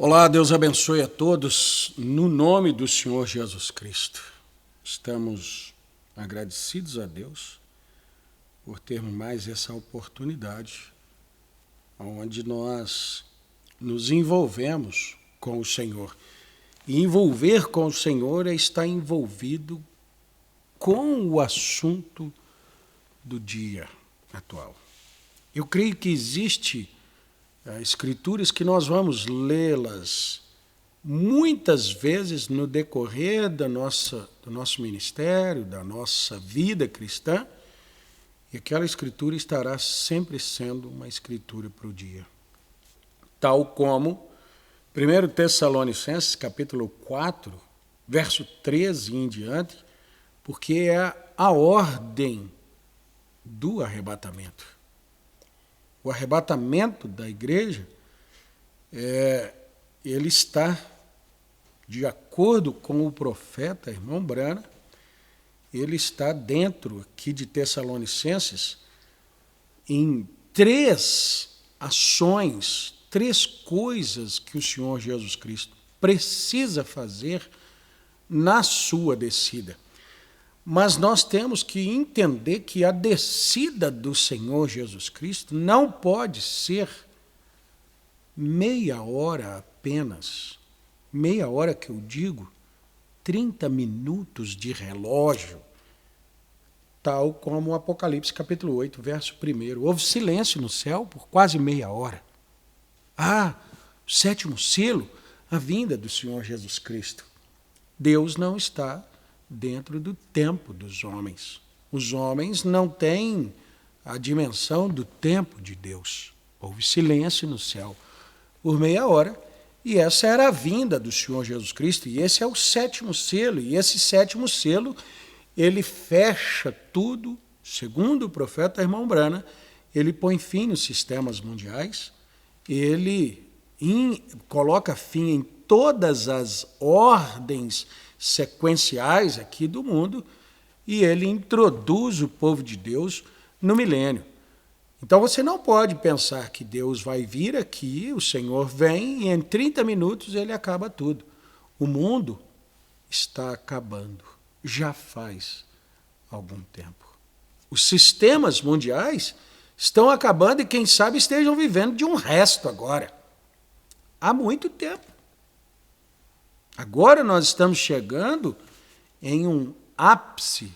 Olá, Deus abençoe a todos, no nome do Senhor Jesus Cristo. Estamos agradecidos a Deus por termos mais essa oportunidade, onde nós nos envolvemos com o Senhor. E envolver com o Senhor é estar envolvido com o assunto do dia atual. Eu creio que existe escrituras que nós vamos lê-las muitas vezes no decorrer do nosso ministério, da nossa vida cristã, e aquela escritura estará sempre sendo uma escritura para o dia. Tal como 1 Tessalonicenses, capítulo 4, verso 13 em diante, porque é a ordem do arrebatamento. O arrebatamento da igreja, ele está, de acordo com o profeta, irmão Brana, ele está dentro aqui de Tessalonicenses em 3 ações, 3 coisas que o Senhor Jesus Cristo precisa fazer na sua descida. Mas nós temos que entender que a descida do Senhor Jesus Cristo não pode ser meia hora apenas. Meia hora que eu digo, 30 minutos de relógio, tal como o Apocalipse capítulo 8, verso 1. Houve silêncio no céu por quase meia hora. O 7º selo, a vinda do Senhor Jesus Cristo. Deus não está dentro do tempo dos homens. Os homens não têm a dimensão do tempo de Deus. Houve silêncio no céu por meia hora, e essa era a vinda do Senhor Jesus Cristo, e esse é o 7º selo, e esse 7º selo, ele fecha tudo, segundo o profeta irmão Brana, ele põe fim nos sistemas mundiais, ele coloca fim em todas as ordens sequenciais aqui do mundo, e ele introduz o povo de Deus no milênio. Então você não pode pensar que Deus vai vir aqui, o Senhor vem e em 30 minutos ele acaba tudo. O mundo está acabando, já faz algum tempo. Os sistemas mundiais estão acabando e quem sabe estejam vivendo de um resto agora. Há muito tempo. Agora nós estamos chegando em um ápice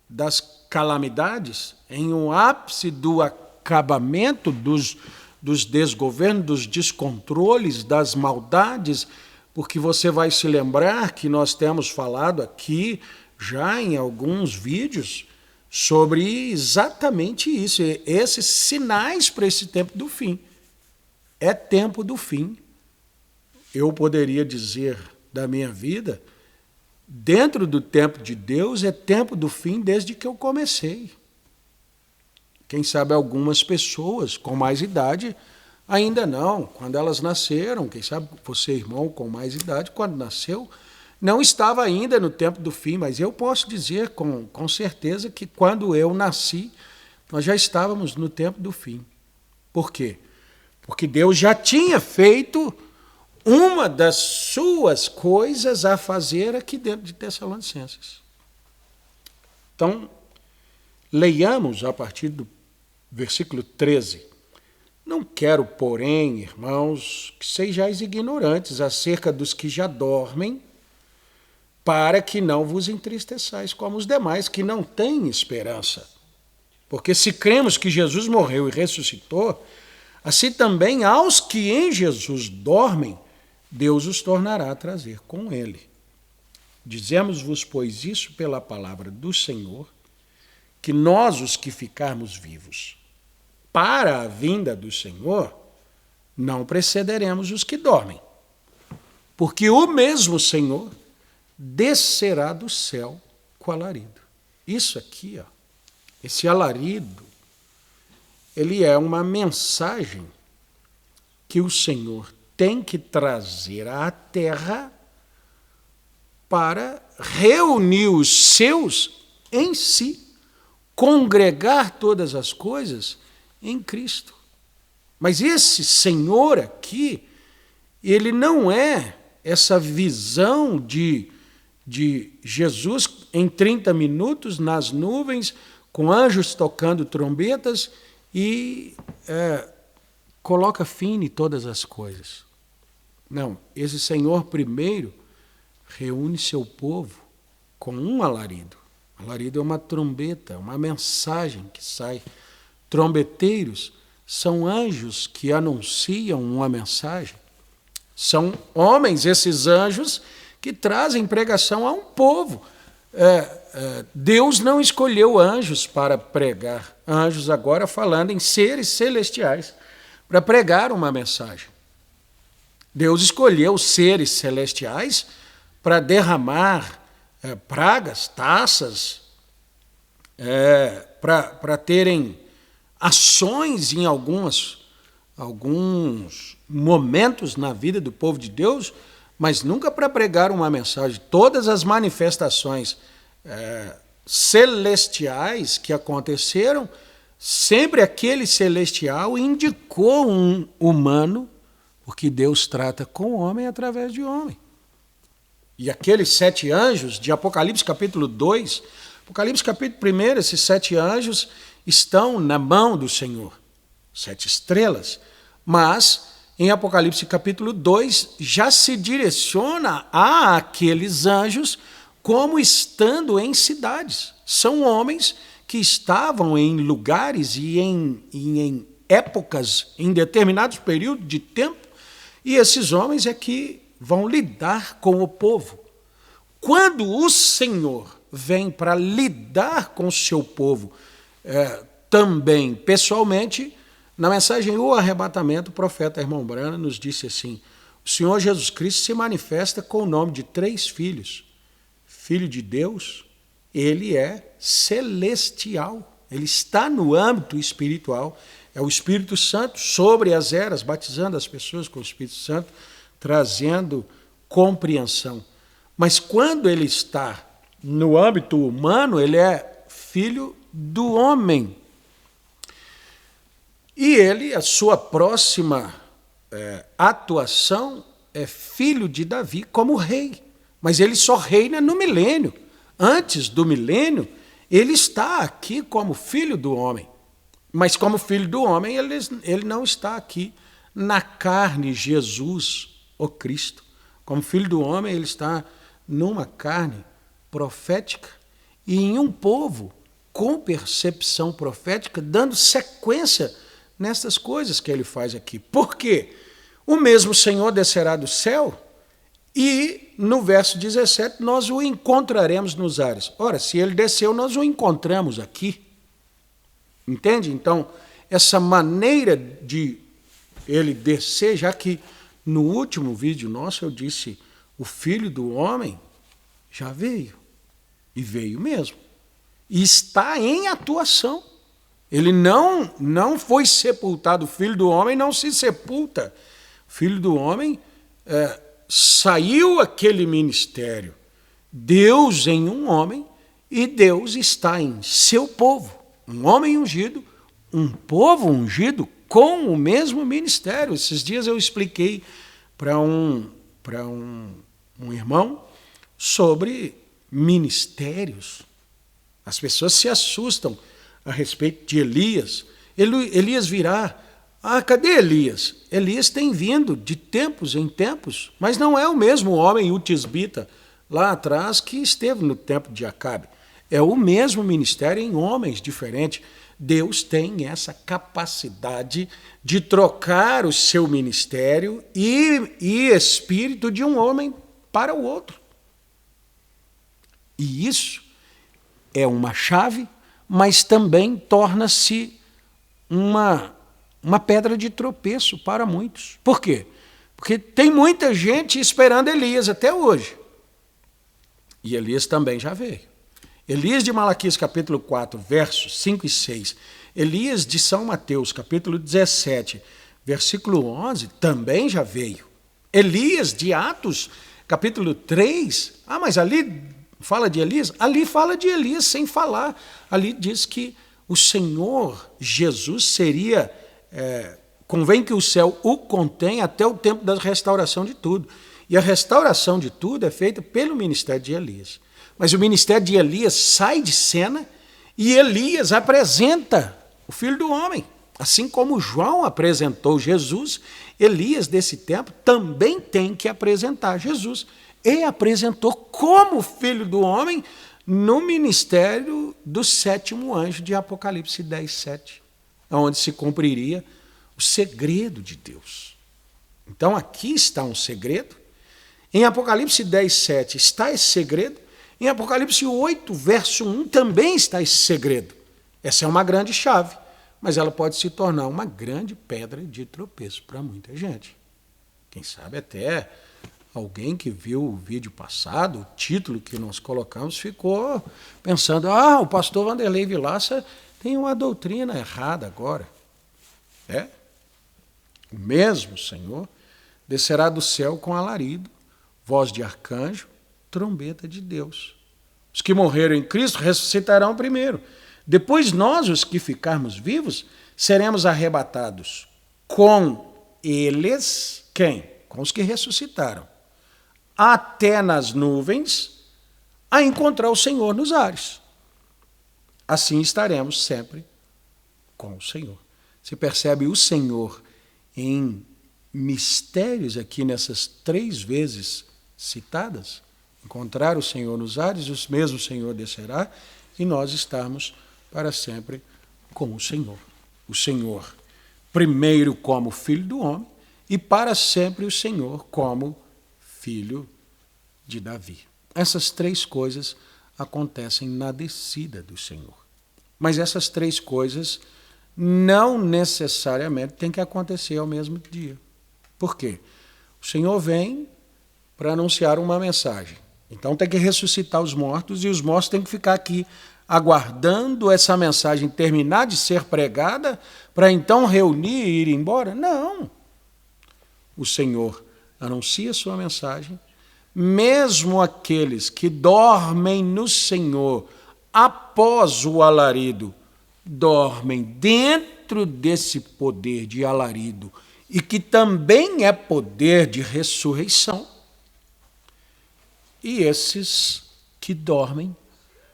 das calamidades, em um ápice do acabamento dos desgovernos, dos descontroles, das maldades, porque você vai se lembrar que nós temos falado aqui já em alguns vídeos sobre exatamente isso, esses sinais para esse tempo do fim. É tempo do fim. Eu poderia dizer da minha vida, dentro do tempo de Deus, é tempo do fim desde que eu comecei. Quem sabe algumas pessoas com mais idade ainda não. Quando elas nasceram, quem sabe você, irmão, com mais idade, quando nasceu, não estava ainda no tempo do fim, mas eu posso dizer com certeza que quando eu nasci, nós já estávamos no tempo do fim. Por quê? Porque Deus já tinha feito uma das suas coisas a fazer aqui dentro de Tessalonicenses. Então, leiamos a partir do versículo 13. Não quero, porém, irmãos, que sejais ignorantes acerca dos que já dormem, para que não vos entristeçais como os demais que não têm esperança. Porque se cremos que Jesus morreu e ressuscitou, assim também aos que em Jesus dormem, Deus os tornará a trazer com ele. Dizemos-vos, pois, isso pela palavra do Senhor, que nós, os que ficarmos vivos, para a vinda do Senhor, não precederemos os que dormem. Porque o mesmo Senhor descerá do céu com alarido. Isso aqui, esse alarido, ele é uma mensagem que o Senhor tem que trazer à terra para reunir os seus em si, congregar todas as coisas em Cristo. Mas esse Senhor aqui, ele não é essa visão de Jesus em 30 minutos nas nuvens, com anjos tocando trombetas e coloca fim em todas as coisas. Não, esse Senhor primeiro reúne seu povo com um alarido. Alarido é uma trombeta, uma mensagem que sai. Trombeteiros são anjos que anunciam uma mensagem. São homens, esses anjos, que trazem pregação a um povo. Deus não escolheu anjos para pregar. Anjos agora falando em seres celestiais para pregar uma mensagem. Deus escolheu seres celestiais para derramar pragas, taças, para terem ações em alguns momentos na vida do povo de Deus, mas nunca para pregar uma mensagem. Todas as manifestações celestiais que aconteceram, sempre aquele celestial indicou um humano, porque Deus trata com o homem através de homem. E aqueles 7 anjos de Apocalipse capítulo 2, Apocalipse capítulo 1, esses 7 anjos estão na mão do Senhor, 7 estrelas, mas em Apocalipse capítulo 2 já se direciona a aqueles anjos como estando em cidades. São homens que estavam em lugares e em épocas, em determinados períodos de tempo, e esses homens é que vão lidar com o povo. Quando o Senhor vem para lidar com o seu povo, também pessoalmente, na mensagem O Arrebatamento, o profeta Irmão Brana nos disse assim: o Senhor Jesus Cristo se manifesta com o nome de 3 filhos. Filho de Deus, ele é celestial, ele está no âmbito espiritual, é o Espírito Santo sobre as eras, batizando as pessoas com o Espírito Santo, trazendo compreensão. Mas quando ele está no âmbito humano, ele é filho do homem. E ele, a sua próxima atuação é filho de Davi como rei. Mas ele só reina no milênio. Antes do milênio, ele está aqui como filho do homem. Mas como filho do homem, ele não está aqui na carne, Jesus, o Cristo. Como filho do homem, ele está numa carne profética e em um povo com percepção profética, dando sequência nessas coisas que ele faz aqui. Por quê? O mesmo Senhor descerá do céu e, no verso 17, nós o encontraremos nos ares. Ora, se ele desceu, nós o encontramos aqui. Entende? Então, essa maneira de ele descer, já que no último vídeo nosso eu disse, o Filho do Homem já veio, e veio mesmo, e está em atuação. Ele não foi sepultado, o Filho do Homem não se sepulta. O Filho do Homem saiu aquele ministério, Deus em um homem, e Deus está em seu povo. Um homem ungido, um povo ungido com o mesmo ministério. Esses dias eu expliquei para um irmão sobre ministérios. As pessoas se assustam a respeito de Elias. Elias virá. Cadê Elias? Elias tem vindo de tempos em tempos, mas não é o mesmo homem, o tisbita, lá atrás, que esteve no tempo de Acabe. É o mesmo ministério em homens diferentes. Deus tem essa capacidade de trocar o seu ministério e espírito de um homem para o outro. E isso é uma chave, mas também torna-se uma pedra de tropeço para muitos. Por quê? Porque tem muita gente esperando Elias até hoje. E Elias também já veio. Elias de Malaquias, capítulo 4, versos 5 e 6. Elias de São Mateus, capítulo 17, versículo 11, também já veio. Elias de Atos, capítulo 3. Mas ali fala de Elias? Ali fala de Elias sem falar. Ali diz que o Senhor Jesus seria convém que o céu o contém até o tempo da restauração de tudo. E a restauração de tudo é feita pelo ministério de Elias. Mas o ministério de Elias sai de cena e Elias apresenta o Filho do Homem. Assim como João apresentou Jesus, Elias desse tempo também tem que apresentar Jesus. E apresentou como Filho do Homem no ministério do sétimo anjo de Apocalipse 10:7, onde se cumpriria o segredo de Deus. Então aqui está um segredo. Em Apocalipse 10:7 está esse segredo. Em Apocalipse 8, verso 1, também está esse segredo. Essa é uma grande chave, mas ela pode se tornar uma grande pedra de tropeço para muita gente. Quem sabe até alguém que viu o vídeo passado, o título que nós colocamos, ficou pensando, o pastor Vanderlei Vilaça tem uma doutrina errada agora. O mesmo Senhor descerá do céu com alarido, voz de arcanjo, trombeta de Deus. Os que morreram em Cristo ressuscitarão primeiro. Depois nós, os que ficarmos vivos, seremos arrebatados com eles, quem? Com os que ressuscitaram, até nas nuvens, a encontrar o Senhor nos ares. Assim estaremos sempre com o Senhor. Você percebe o Senhor em mistérios aqui nessas 3 vezes citadas? Encontrar o Senhor nos ares, o mesmo Senhor descerá, e nós estarmos para sempre com o Senhor. O Senhor, primeiro como Filho do Homem, e para sempre o Senhor como Filho de Davi. Essas 3 coisas acontecem na descida do Senhor. Mas essas 3 coisas não necessariamente têm que acontecer ao mesmo dia. Por quê? O Senhor vem para anunciar uma mensagem. Então tem que ressuscitar os mortos e os mortos têm que ficar aqui aguardando essa mensagem terminar de ser pregada para então reunir e ir embora? Não. O Senhor anuncia sua mensagem, mesmo aqueles que dormem no Senhor após o alarido, dormem dentro desse poder de alarido e que também é poder de ressurreição. E esses que dormem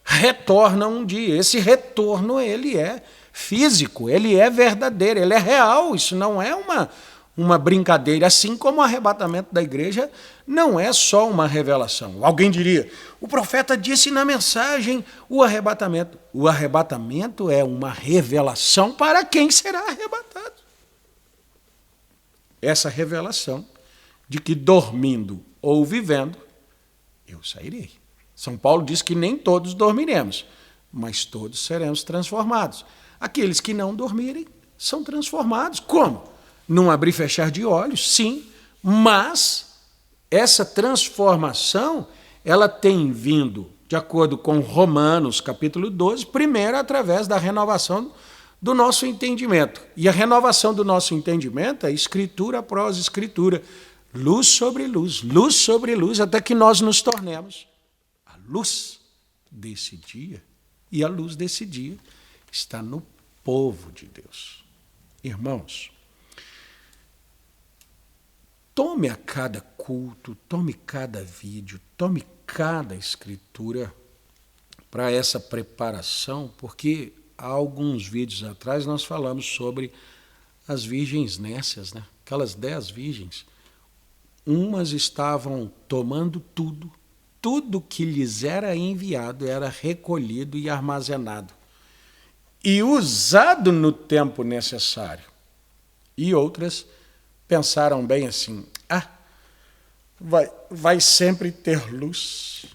retornam um dia. Esse retorno, ele é físico, ele é verdadeiro, ele é real. Isso não é uma brincadeira, assim como o arrebatamento da igreja não é só uma revelação. Alguém diria, o profeta disse na mensagem o arrebatamento. O arrebatamento é uma revelação para quem será arrebatado. Essa revelação de que dormindo ou vivendo, eu sairei. São Paulo diz que nem todos dormiremos, mas todos seremos transformados. Aqueles que não dormirem são transformados. Como? Num abrir e fechar de olhos, sim, mas essa transformação ela tem vindo, de acordo com Romanos, capítulo 12, primeiro através da renovação do nosso entendimento. E a renovação do nosso entendimento é escritura após escritura, luz sobre luz, até que nós nos tornemos a luz desse dia. E a luz desse dia está no povo de Deus. Irmãos, tome a cada culto, tome cada vídeo, tome cada escritura para essa preparação, porque há alguns vídeos atrás nós falamos sobre as virgens nécias, né? Aquelas 10 virgens. Umas estavam tomando tudo que lhes era enviado era recolhido e armazenado e usado no tempo necessário. E outras pensaram bem assim, vai sempre ter luz.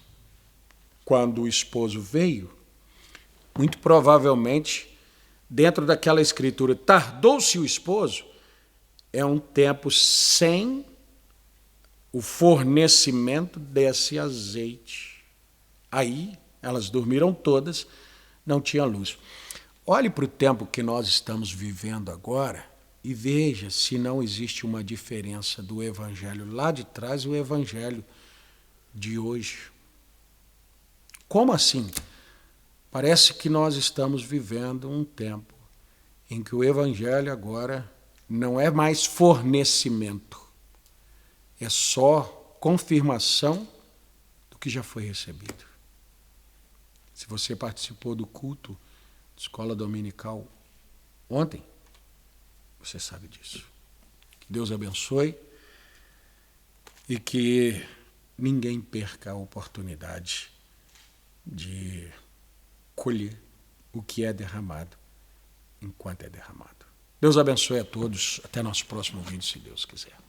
Quando o esposo veio, muito provavelmente, dentro daquela escritura, tardou-se o esposo, é um tempo sem o fornecimento desse azeite. Aí, elas dormiram todas, não tinha luz. Olhe para o tempo que nós estamos vivendo agora e veja se não existe uma diferença do evangelho lá de trás e o evangelho de hoje. Como assim? Parece que nós estamos vivendo um tempo em que o evangelho agora não é mais fornecimento, é só confirmação do que já foi recebido. Se você participou do culto de escola dominical ontem, você sabe disso. Que Deus abençoe e que ninguém perca a oportunidade de colher o que é derramado enquanto é derramado. Deus abençoe a todos. Até nosso próximo vídeo, se Deus quiser.